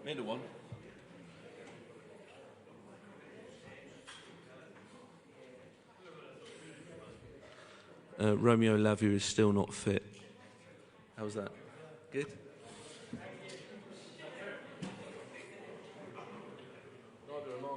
Middle one. Romeo Lavia is still not fit. How's that? Good? Neither am I.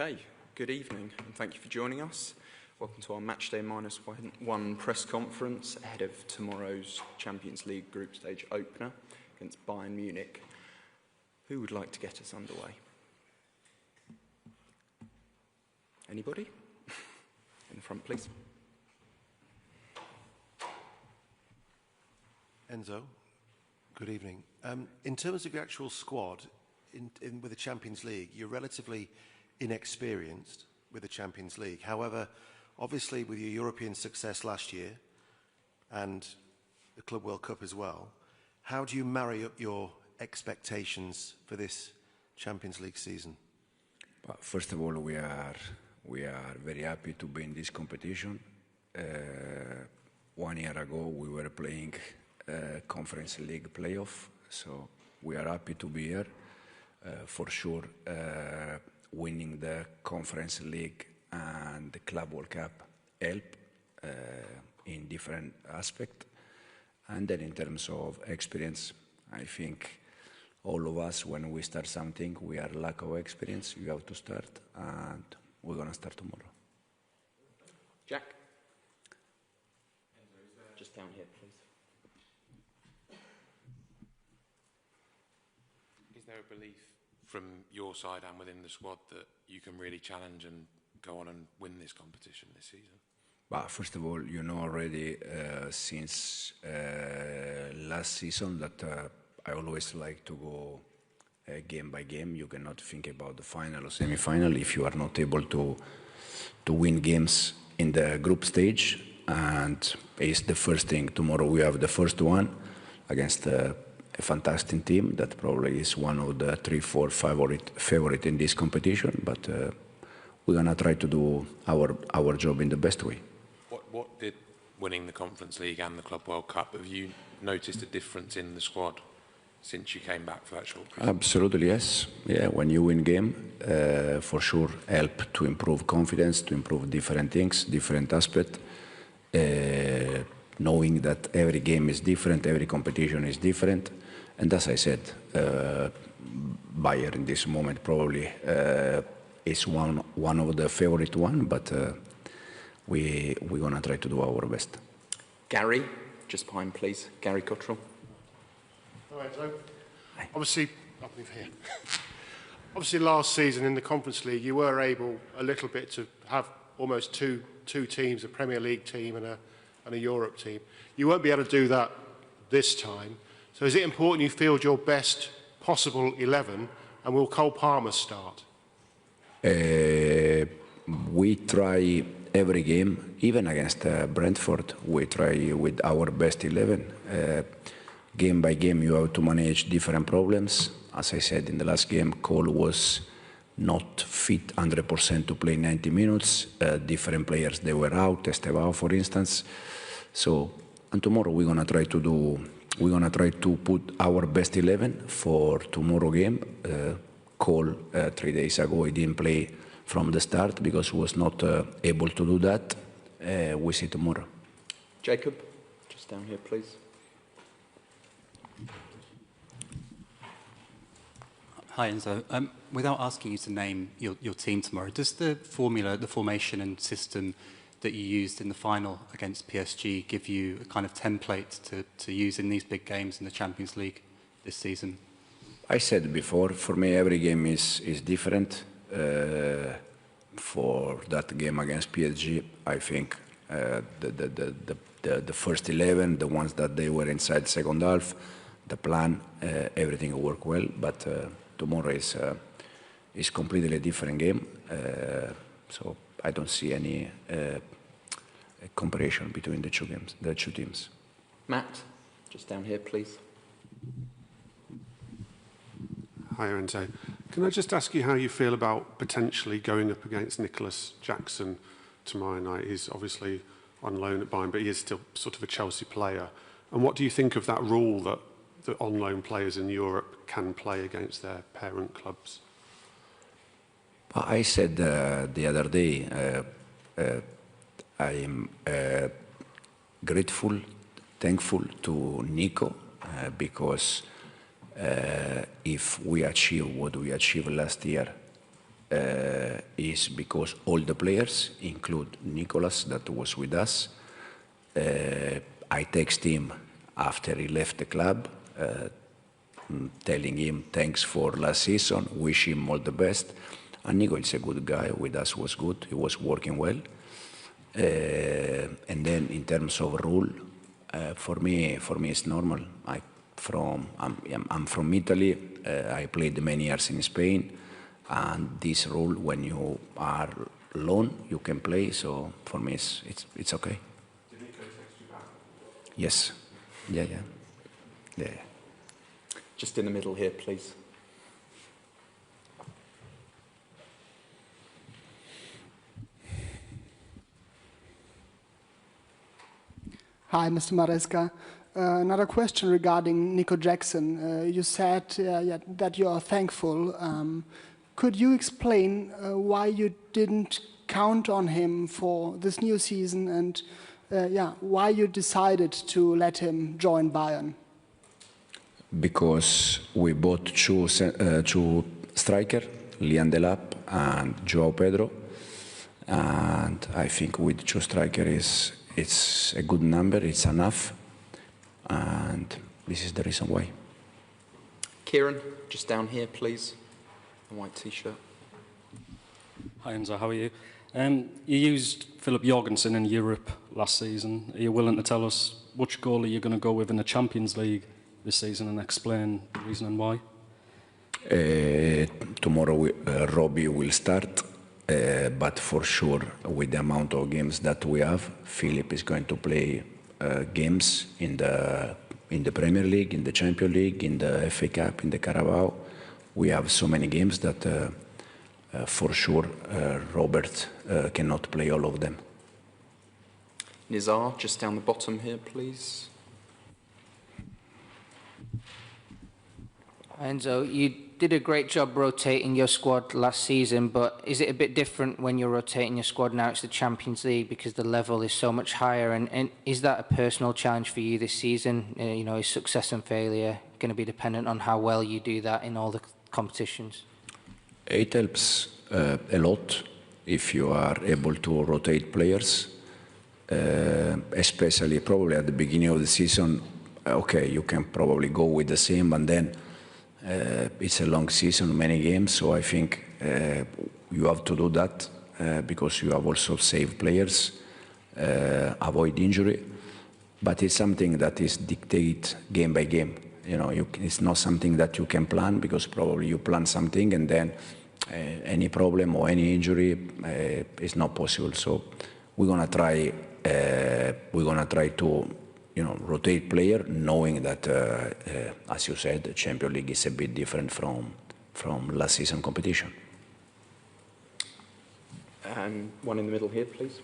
Okay, good evening and thank you for joining us. Welcome to our Matchday -1 press conference ahead of tomorrow's Champions League group stage opener against Bayern Munich. Who would like to get us underway? Anybody? In the front, please. Enzo, good evening. In terms of your actual squad with the Champions League, you're relatively inexperienced with the Champions League. However, obviously with your European success last year and the Club World Cup as well, how do you marry up your expectations for this Champions League season? But first of all, we are very happy to be in this competition. 1 year ago, we were playing Conference League playoff, so we are happy to be here. For sure, winning the Conference League and the Club World Cup help in different aspects. And then in terms of experience, I think all of us, when we start something, we are lack of experience. You have to start, and we're going to start tomorrow. Jack? Just down here, please. Is there a belief from your side and within the squad that you can really challenge and go on and win this competition this season? But first of all, you know already since last season that I always like to go game by game. You cannot think about the final or semi-final if you are not able to win games in the group stage. And it's the first thing. Tomorrow we have the first one against a fantastic team that probably is one of the 3-4 favorite in this competition. But we're gonna try to do our job in the best way. What did winning the Conference League and the Club World Cup, have you noticed a difference in the squad since you came back for that short period? Absolutely, yes. Yeah, when you win game, for sure help to improve confidence, to improve different things, different aspects. Knowing that every game is different, every competition is different. And as I said, Bayern in this moment probably is one of the favorite one, but we're going to try to do our best. Gary, just behind, please. Gary Cottrell. All right, so obviously, I'll move here. Obviously, last season in the Conference League, you were able a little bit to have almost two teams, a Premier League team and a Europe team. You won't be able to do that this time. So is it important you field your best possible 11, and will Cole Palmer start? We try every game, even against Brentford, we try with our best 11. Game by game, you have to manage different problems. As I said in the last game, Cole was not fit 100% to play 90 minutes. Different players, they were out, Estevao, for instance. So, and tomorrow we're gonna try to put our best 11 for tomorrow game. Cole 3 days ago, he didn't play from the start because he was not able to do that. We see tomorrow. Jacob, just down here, please. Hi, Enzo. Without asking you to name your team tomorrow, does the formation and system that you used in the final against PSG give you a kind of template to use in these big games in the Champions League this season? I said before, for me every game is different. For that game against PSG, I think the first 11, the ones that they were inside second half, the plan, everything will work well. But tomorrow is completely different game, so I don't see any comparison between the two teams. Matt, just down here, please. Hi, Enzo. Can I just ask you how you feel about potentially going up against Nicholas Jackson tomorrow night? He's obviously on loan at Bayern, but he is still sort of a Chelsea player. And what do you think of that rule that the on-loan players in Europe can play against their parent clubs? I said the other day, I am grateful, thankful to Nico because if we achieve what we achieved last year, is because all the players, include Nicolas that was with us, I text him after he left the club, telling him thanks for last season, wish him all the best. And Nico is a good guy, with us was good, he was working well. And then in terms of rule, for me it's normal. I'm from Italy, I played many years in Spain, and this rule, when you are alone, you can play, so for me it's okay. Did Nico text you back? Yes, yeah. Just in the middle here, please. Hi, Mr. Maresca. Another question regarding Nico Jackson. You said that you are thankful. Could you explain why you didn't count on him for this new season, and why you decided to let him join Bayern? Because we bought two strikers, Lian Delap and Joao Pedro, and I think with two strikers it's a good number, it's enough, and this is the reason why. Kieran, just down here, please. A white t-shirt. Hi Enzo, how are you? You used Philip Jorgensen in Europe last season. Are you willing to tell us which goalie you're going to go with in the Champions League this season and explain the reason and why? Tomorrow Robbie will start, but for sure with the amount of games that we have, Philip is going to play games in the Premier League, in the Champions League, in the FA Cup, in the Carabao. We have so many games that for sure Robert cannot play all of them. Nizar, just down the bottom here, please. Enzo, you did a great job rotating your squad last season, but is it a bit different when you're rotating your squad now? It's the Champions League because the level is so much higher, and is that a personal challenge for you this season? Is success and failure going to be dependent on how well you do that in all the competitions? It helps a lot if you are able to rotate players, especially probably at the beginning of the season. Okay, you can probably go with the same, and then it's a long season, many games, so I think you have to do that because you have also saved players, avoid injury, but it's something that is dictated game by game. It's not something that you can plan, because probably you plan something and then any problem or any injury is not possible. So we're gonna try to rotate player, knowing that as you said, the Champions League is a bit different from last season competition. And one in the middle here, please.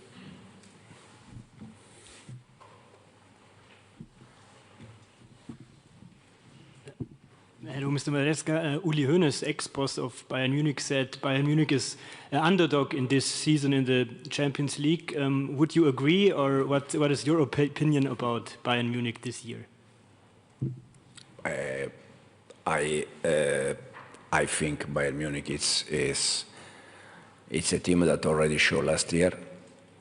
Hello, Mr. Maresca. Uli Hoeneß, ex-boss of Bayern Munich, said Bayern Munich is an underdog in this season in the Champions League. Would you agree, or what is your opinion about Bayern Munich this year? I think Bayern Munich is a team that already showed last year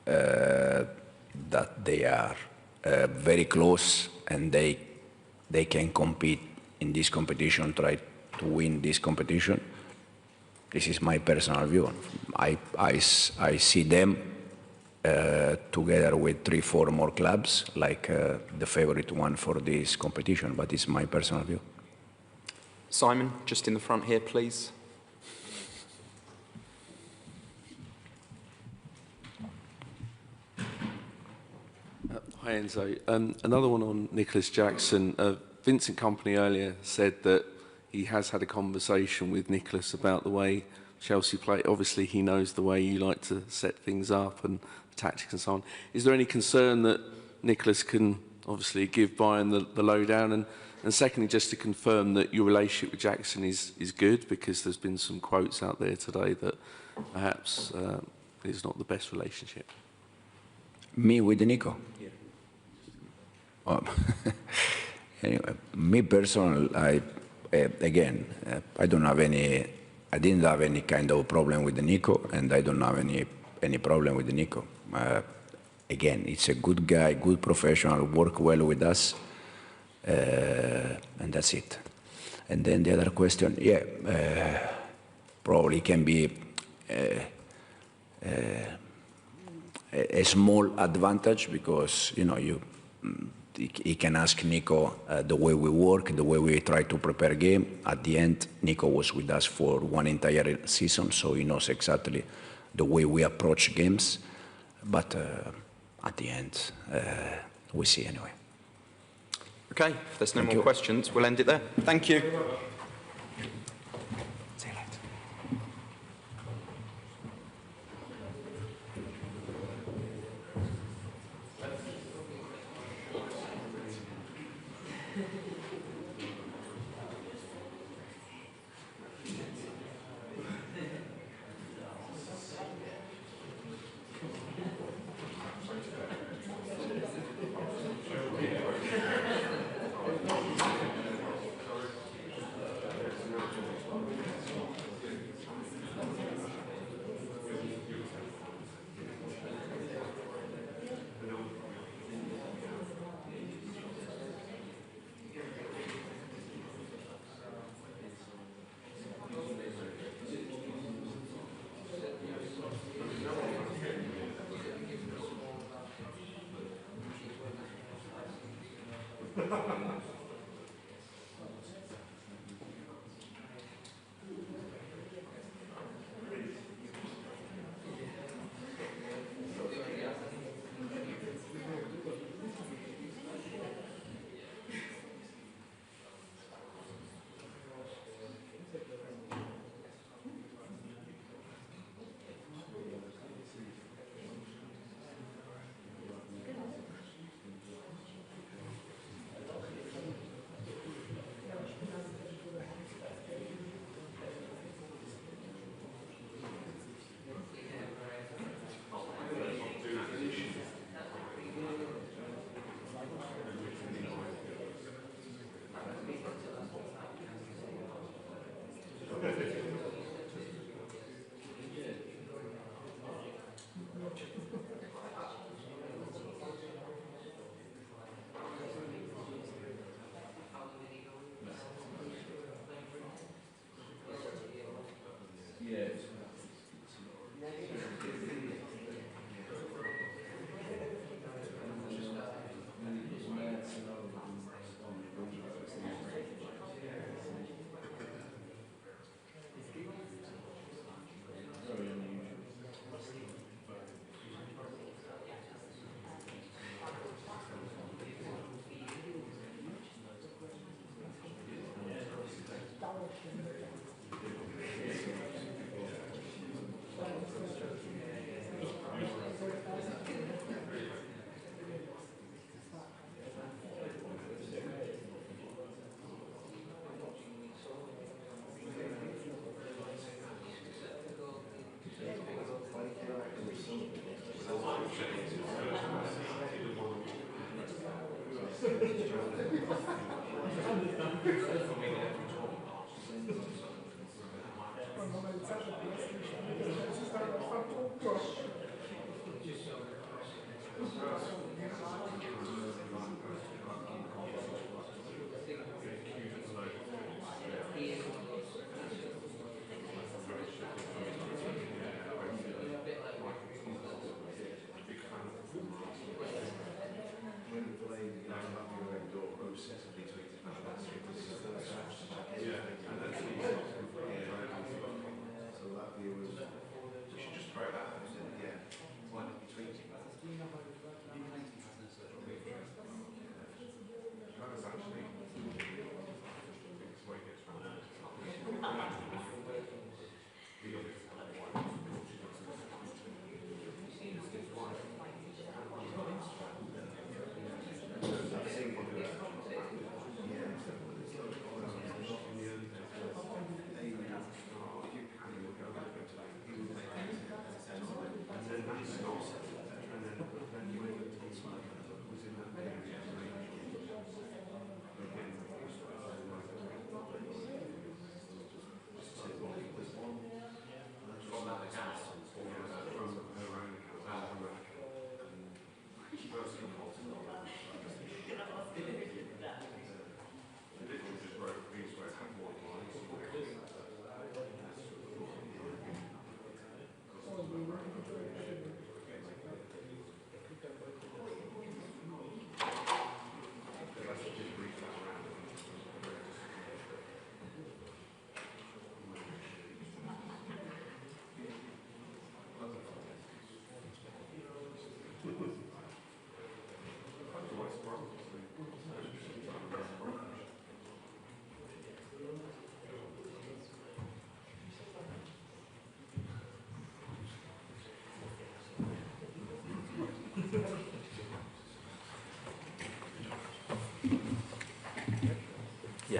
that they are very close, and they can compete in this competition, try to win this competition. This is my personal view. I see them together with 3-4 more clubs, like the favorite one for this competition, but it's my personal view. Simon, just in the front here, please. Hi Enzo. Another one on Nicolas Jackson. Vincent Kompany earlier said that he has had a conversation with Nicolas about the way Chelsea play. Obviously, he knows the way you like to set things up and the tactics and so on. Is there any concern that Nicolas can obviously give Bayern the lowdown? And secondly, just to confirm that your relationship with Jackson is good, because there's been some quotes out there today that perhaps it's not the best relationship. Me with Nico? Yeah. Anyway, me personally, I don't have I didn't have any kind of problem with Nico, and I don't have any problem with Nico. Again, it's a good guy, good professional, work well with us, and that's it. And then the other question, yeah, probably can be a small advantage because, you know, he can ask Nico the way we work, the way we try to prepare game. At the end, Nico was with us for one entire season, so he knows exactly the way we approach games. But at the end, we see anyway. Okay, if there's no more questions, we'll end it there. Thank you. See you later.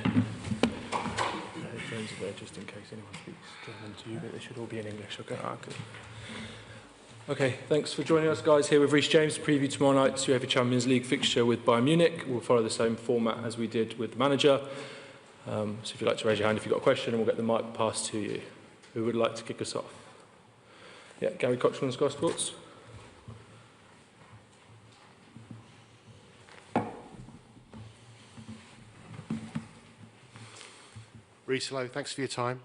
Headphones are there just in case anyone speaks German to you, but they should all be in English, okay? Okay, thanks for joining us, guys. Here with Reece James to preview tomorrow night's UEFA Champions League fixture with Bayern Munich. We'll follow the same format as we did with the manager. So if you'd like to raise your hand if you've got a question, and we'll get the mic passed to you. Who would like to kick us off? Yeah, Gary Cottrell on Sky Sports. Reece, hello, thanks for your time.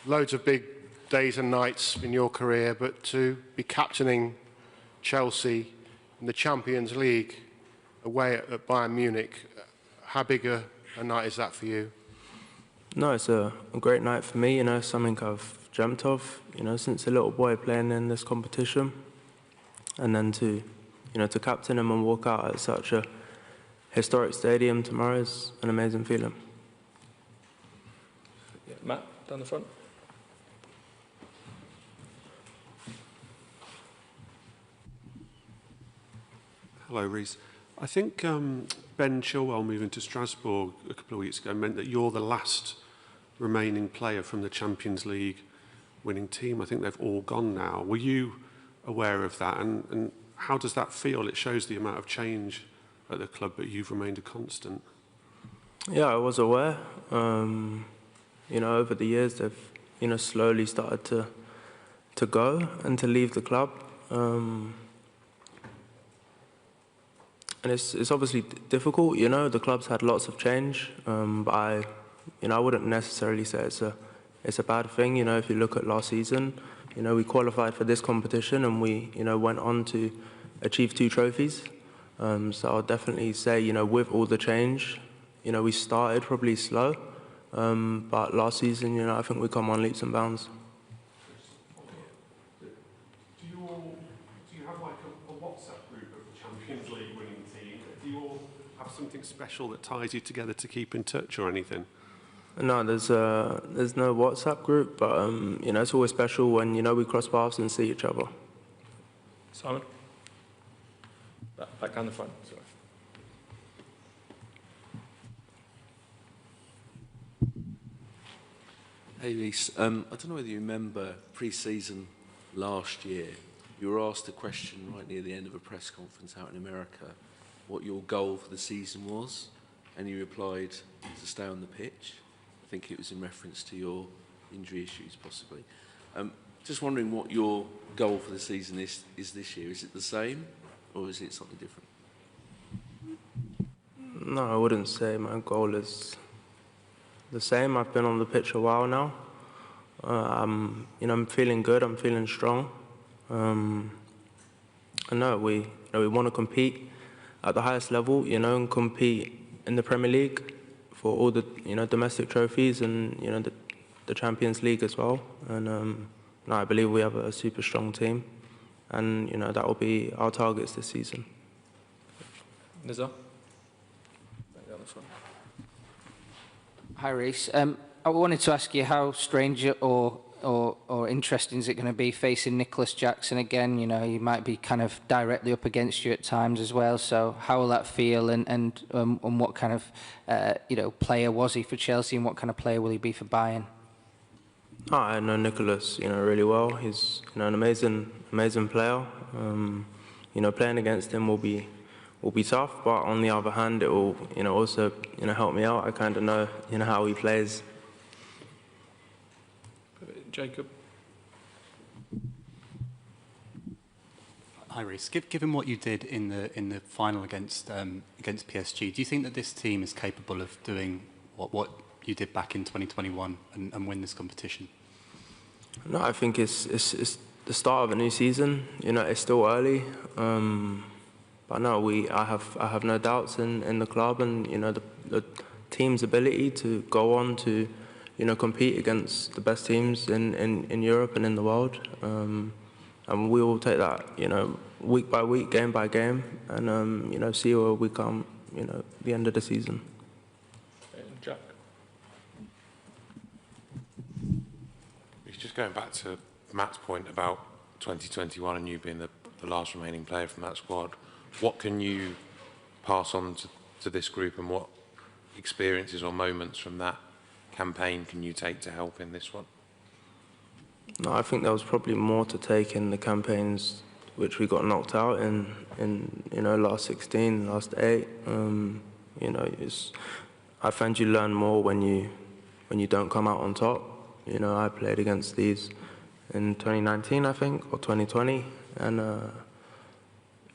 Loads of big days and nights in your career, but to be captaining Chelsea in the Champions League away at Bayern Munich, how big a night is that for you? No, it's a great night for me, something I've dreamt of, since a little boy playing in this competition. And then to captain him and walk out at such a historic stadium tomorrow is an amazing feeling. Yeah, Matt, down the front. Hello, Reece. I think Ben Chilwell moving to Strasbourg a couple of weeks ago meant that you're the last remaining player from the Champions League winning team. I think they've all gone now. Were you aware of that? And how does that feel? It shows the amount of change at the club, but you've remained a constant. Yeah, I was aware. Over the years, they've, slowly started to go and to leave the club. And it's obviously difficult, the club's had lots of change, but I wouldn't necessarily say it's a bad thing, if you look at last season, we qualified for this competition and we, went on to achieve 2 trophies. So I'll definitely say, with all the change, we started probably slow, but last season, I think we come on leaps and bounds. Do you have like a WhatsApp group of the Champions League winning team? Do you all have something special that ties you together to keep in touch or anything? No, there's no WhatsApp group, but it's always special when we cross paths and see each other. Simon, back down the front. Sorry. Hey, Reece. I don't know whether you remember pre-season last year. You were asked a question right near the end of a press conference out in America, what your goal for the season was, and you replied to stay on the pitch. I think it was in reference to your injury issues, possibly. Just wondering what your goal for the season is this year. Is it the same, or is it something different? No, I wouldn't say my goal is the same. I've been on the pitch a while now. I'm feeling good. I'm feeling strong. And no, we want to compete at the highest level, and compete in the Premier League for all the domestic trophies and the Champions League as well. And no, I believe we have a super strong team, and that will be our targets this season. Nizar? Back down the front. Hi, Reece. I wanted to ask you how strange or interesting is it going to be facing Nicholas Jackson again? He might be kind of directly up against you at times as well. So how will that feel, and what kind of player was he for Chelsea, and what kind of player will he be for Bayern? Oh, I know Nicholas, really well. He's an amazing player. Playing against him will be tough, but on the other hand, it will also help me out. I kind of know how he plays. Jacob. Hi, Reece. Given what you did in the final against PSG, do you think that this team is capable of doing what you did back in 2021 and win this competition? No, I think it's the start of a new season. It's still early, but no, I have no doubts in the club and the team's ability to go on to compete against the best teams in Europe and in the world. And we will take that, week by week, game by game, and see where we come, the end of the season. Jack. Just going back to Matt's point about 2021 and you being the last remaining player from that squad, what can you pass on to this group, and what experiences or moments from that campaign can you take to help in this one? No, I think there was probably more to take in the campaigns which we got knocked out in you know, last 16, last 8. You know, I find you learn more when you don't come out on top. You know, I played against these in 2019, I think, or 2020, and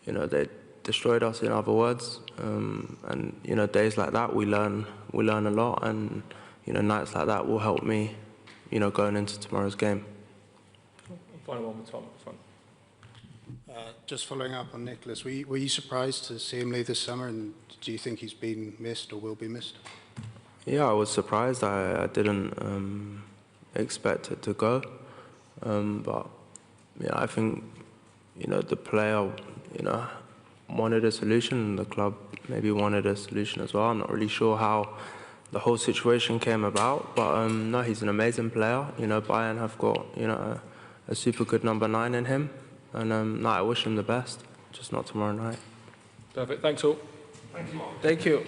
you know, they destroyed us, in other words. And you know, days like that we learn a lot, and you know, nights like that will help me, you know, going into tomorrow's game. Final one with Tom at the front. Just following up on Nicholas, were you surprised to see him leave this summer, and do you think he's been missed or will be missed? Yeah, I was surprised. I didn't expect it to go, but yeah, I think, you know, the player, you know, wanted a solution, and the club maybe wanted a solution as well. I'm not really sure how the whole situation came about, but no, he's an amazing player. You know, Bayern have got, you know, a super good number 9 in him, and no, I wish him the best, just not tomorrow night. Perfect. Thanks all. Thank you.